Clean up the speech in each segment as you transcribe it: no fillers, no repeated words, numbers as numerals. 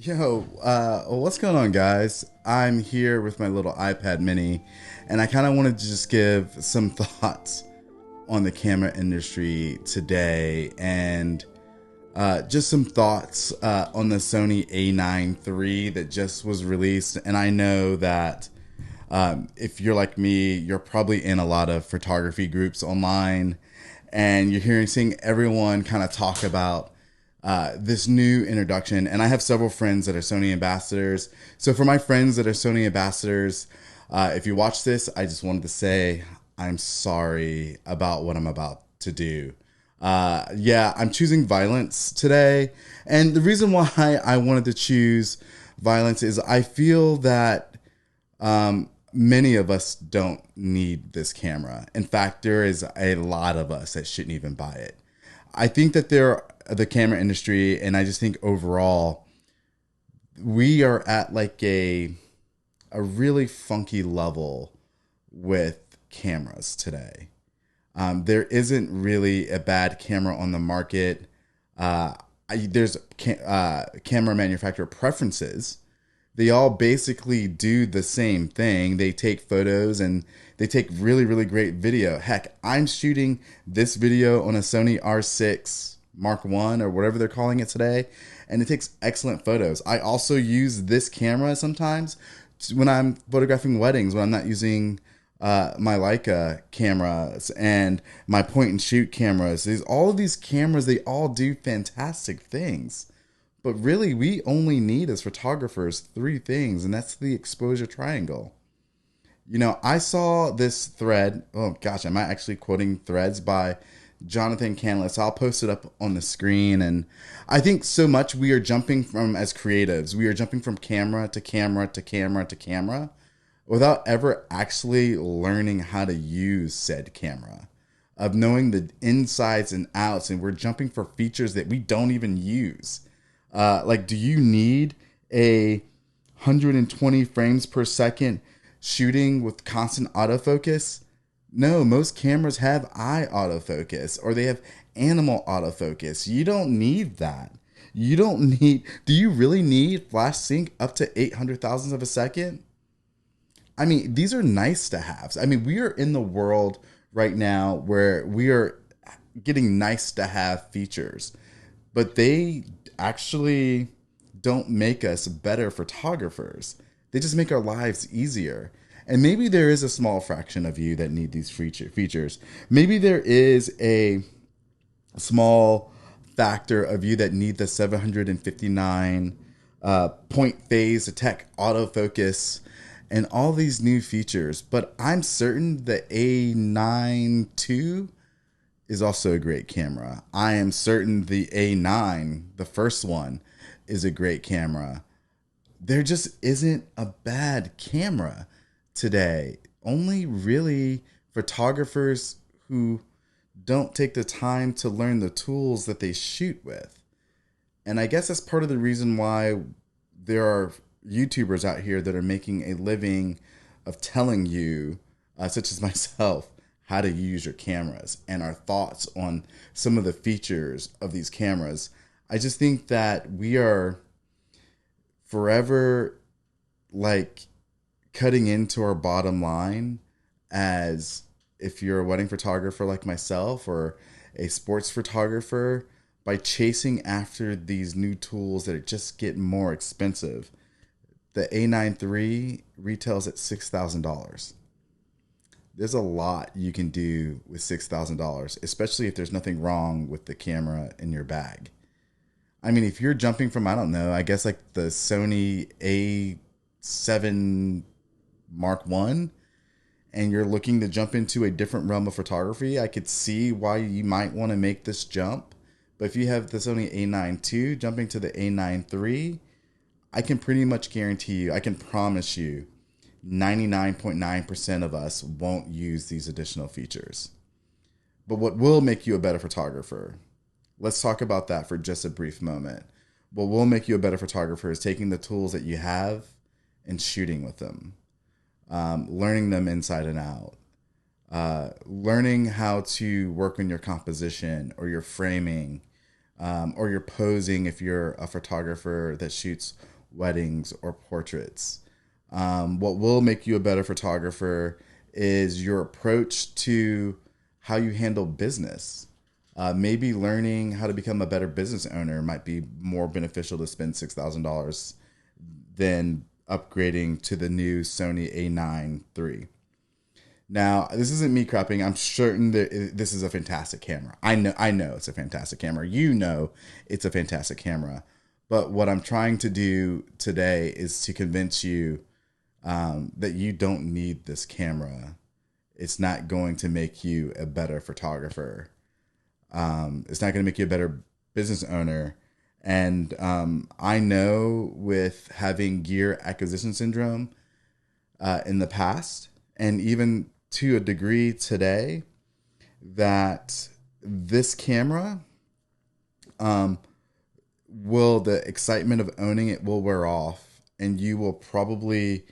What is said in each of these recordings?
Yo, what's going on, guys? I'm here with my little iPad mini, and I kind of wanted to just give some thoughts on the camera industry today and just some thoughts on the Sony a9iii that just was released. And I know that if you're like me, you're probably in a lot of photography groups online, and seeing everyone kind of talk about this new introduction. And I have several friends that are Sony ambassadors. So for my friends that are Sony ambassadors, if you watch this, I just wanted to say I'm sorry about what I'm about to do. Yeah, I'm choosing violence today. And the reason why I wanted to choose violence is I feel that many of us don't need this camera. In fact, there is a lot of us that shouldn't even buy it. I think that the camera industry, and I just think overall, we are at like a really funky level with cameras today. There isn't really a bad camera on the market. There's camera manufacturer preferences. They all basically do the same thing. They take photos and they take really, really great video. Heck, I'm shooting this video on a Sony R6 Mark One or whatever they're calling it today, and it takes excellent photos. I also use this camera sometimes when I'm photographing weddings, when I'm not using my Leica cameras and my point and shoot cameras. All of these cameras, they all do fantastic things. But really, we only need as photographers three things, and that's the exposure triangle. I saw this thread. Oh gosh, am I actually quoting threads by Jonathan Canlis? I'll post it up on the screen. And I think so much we are jumping from, as creatives, we are jumping from camera to camera to camera to camera without ever actually learning how to use said camera, of knowing the insides and outs. And we're jumping for features that we don't even use. Like, do you need a 120 frames per second shooting with constant autofocus? No, most cameras have eye autofocus or they have animal autofocus. You don't need that. Do you really need flash sync up to 800 thousandths of a second? I mean, these are nice to haves. I mean, we are in the world right now where we are getting nice to have features, but they actually don't make us better photographers. They just make our lives easier. And maybe there is a small fraction of you that need these features. Maybe there is a small factor of you that need the 759 point phase attack autofocus and all these new features. But I'm certain the a9 II is also a great camera. I am certain the A9, the first one, is a great camera. There just isn't a bad camera today. Only really photographers who don't take the time to learn the tools that they shoot with. And I guess that's part of the reason why there are YouTubers out here that are making a living of telling you, such as myself, how to use your cameras and our thoughts on some of the features of these cameras. I just think that we are forever like cutting into our bottom line, as if you're a wedding photographer like myself or a sports photographer, by chasing after these new tools that just get more expensive. The a9 III retails at $6,000. There's a lot you can do with $6,000, especially if there's nothing wrong with the camera in your bag. I mean, if you're jumping from, I don't know, I guess like the Sony a7 Mark One, and you're looking to jump into a different realm of photography, I could see why you might want to make this jump. But if you have the Sony a9 II jumping to the a9 III, I can pretty much guarantee you, I can promise you, 99.9% of us won't use these additional features. But what will make you a better photographer? Let's talk about that for just a brief moment. What will make you a better photographer is taking the tools that you have and shooting with them, learning them inside and out, learning how to work on your composition or your framing, or you're posing if you're a photographer that shoots weddings or portraits. What will make you a better photographer is your approach to how you handle business. Maybe learning how to become a better business owner might be more beneficial to spend $6,000 than upgrading to the new Sony a9 III. Now, this isn't me crapping. I'm certain that this is a fantastic camera. I know it's a fantastic camera. You know it's a fantastic camera. But what I'm trying to do today is to convince you that you don't need this camera. It's not going to make you a better photographer. It's not going to make you a better business owner. And I know with having gear acquisition syndrome in the past, and even to a degree today, that this camera, the excitement of owning it will wear off, and you will probably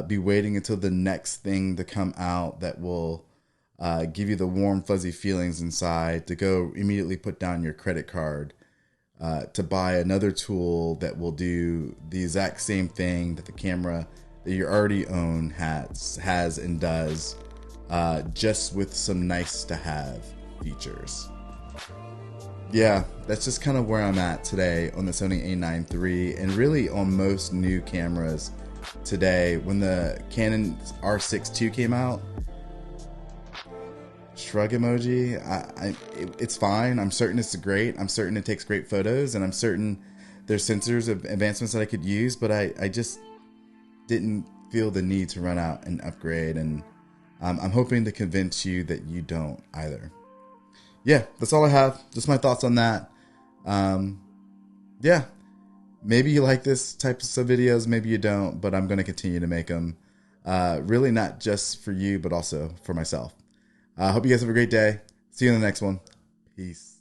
be waiting until the next thing to come out that will give you the warm, fuzzy feelings inside to go immediately put down your credit card to buy another tool that will do the exact same thing that the camera that you already own has and does, just with some nice to have features. Yeah, that's just kind of where I'm at today on the Sony a9 III, and really on most new cameras today. When the Canon R6 II came out, shrug emoji, it's fine. I'm certain it's great. I'm certain it takes great photos, and I'm certain there's sensors of advancements that I could use, but I just didn't feel the need to run out and upgrade, and I'm hoping to convince you that you don't either. Yeah, that's all I have. Just my thoughts on that. Yeah, maybe you like this types of videos, maybe you don't, but I'm going to continue to make them. Really not just for you, but also for myself. I hope you guys have a great day. See you in the next one. Peace.